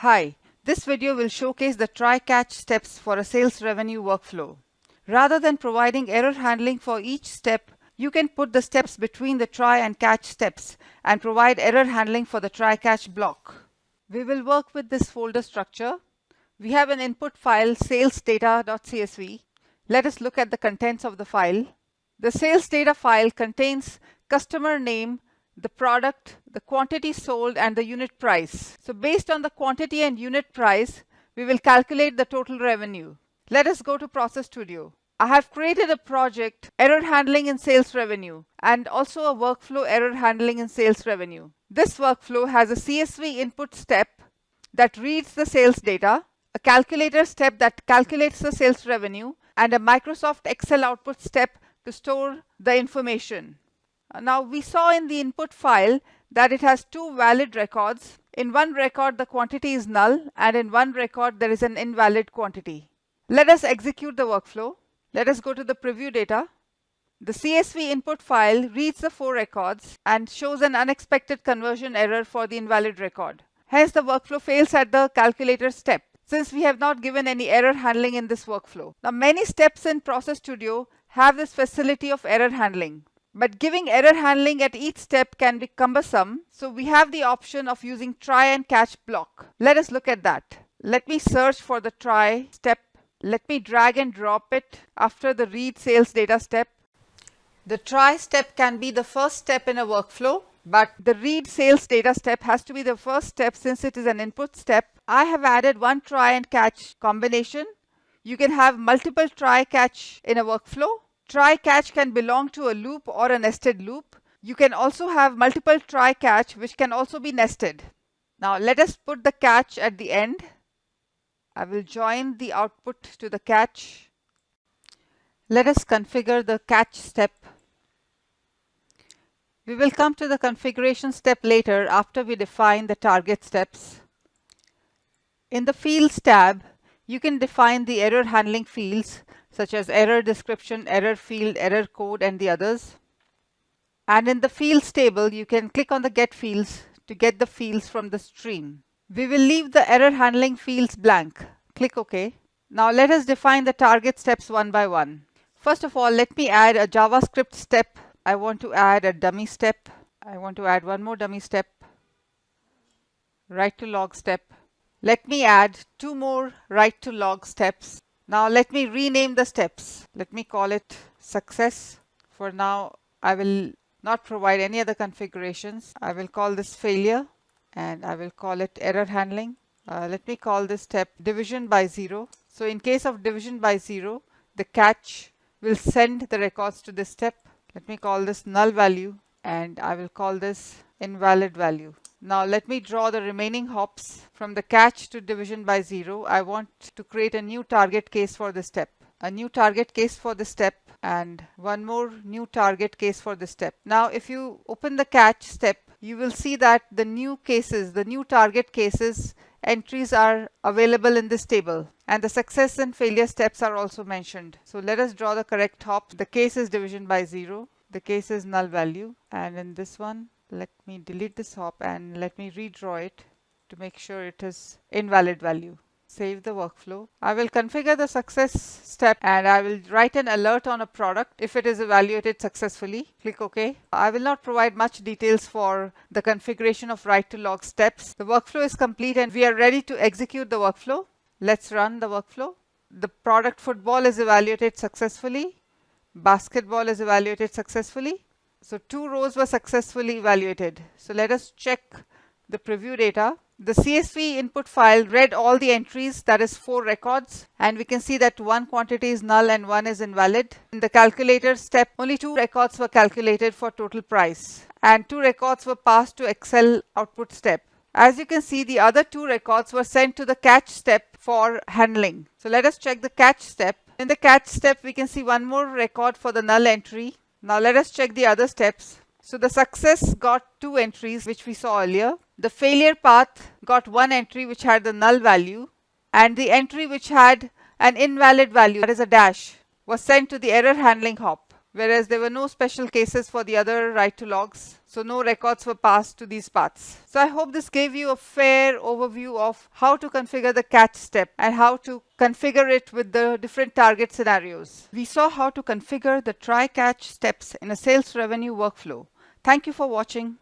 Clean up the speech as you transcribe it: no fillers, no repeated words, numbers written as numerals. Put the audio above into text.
Hi, this video will showcase the try-catch steps for a sales revenue workflow. Rather than providing error handling for each step, you can put the steps between the try and catch steps and provide error handling for the try-catch block. We will work with this folder structure. We have an input file salesdata.csv. Let us look at the contents of the file. The sales data file contains customer name, the product, the quantity sold, and the unit price. So based on the quantity and unit price, we will calculate the total revenue. Let us go to Process Studio. I have created a project, Error Handling in Sales Revenue, and also a workflow Error Handling in Sales Revenue. This workflow has a CSV input step that reads the sales data, a calculator step that calculates the sales revenue, and a Microsoft Excel output step to store the information. Now we saw in the input file that it has two valid records. In one record the quantity is null, and in one record there is an invalid quantity. Let us execute the workflow. Let us go to the preview data. The CSV input file reads the four records and shows an unexpected conversion error for the invalid record. Hence the workflow fails at the calculator step, since we have not given any error handling in this workflow. Now many steps in Process Studio have this facility of error handling. But giving error handling at each step can be cumbersome, so we have the option of using try and catch block. Let us look at that. Let me search for the try step. Let me drag and drop it after the read sales data step. The try step can be the first step in a workflow, but the read sales data step has to be the first step since it is an input step. I have added one try and catch combination. You can have multiple try catch in a workflow. Try-catch can belong to a loop or a nested loop. You can also have multiple try-catch which can also be nested. Now let us put the catch at the end. I will join the output to the catch. Let us configure the catch step. We will come to the configuration step later after we define the target steps. In the Fields tab, you can define the error handling fields such as error description, error field, error code, and the others. And in the fields table, you can click on the get fields to get the fields from the stream. We will leave the error handling fields blank. Click OK. Now let us define the target steps one by one. First of all, let me add a JavaScript step. I want to add a dummy step. I want to add one more dummy step. Write to log step. Let me add two more write to log steps. Now let me rename the steps. Let me call it success. For now, I will not provide any other configurations. I will call this failure and I will call it error handling. Let me call this step division by zero. So in case of division by zero, the catch will send the records to this step. Let me call this null value and I will call this invalid value. Now let me draw the remaining hops from the catch to division by zero. I want to create a new target case for this step. A new target case for this step and one more new target case for this step. Now if you open the catch step, you will see that the new cases, the new target cases entries are available in this table, and the success and failure steps are also mentioned. So let us draw the correct hop. The case is division by zero. The case is null value, and in this one, let me delete this hop and let me redraw it to make sure it is invalid value. Save the workflow. I will configure the success step and I will write an alert on a product if it is evaluated successfully. Click OK. I will not provide much details for the configuration of write to log steps. The workflow is complete and we are ready to execute the workflow. Let's run the workflow. The product football is evaluated successfully. Basketball is evaluated successfully. So two rows were successfully evaluated. So let us check the preview data. The CSV input file read all the entries, that is 4 records, and we can see that one quantity is null and one is invalid. In the calculator step, only 2 records were calculated for total price and 2 records were passed to Excel output step. As you can see, the other 2 records were sent to the catch step for handling. So let us check the catch step. In the catch step, we can see one more record for the null entry. Now let us check the other steps. So the success got 2 entries which we saw earlier. The failure path got 1 entry which had the null value, and the entry which had an invalid value, that is a dash, was sent to the error handling hop. whereas there were no special cases for the other write to logs, so no records were passed to these paths. So I hope this gave you a fair overview of how to configure the catch step and how to configure it with the different target scenarios. We saw how to configure the try catch steps in a sales revenue workflow. Thank you for watching.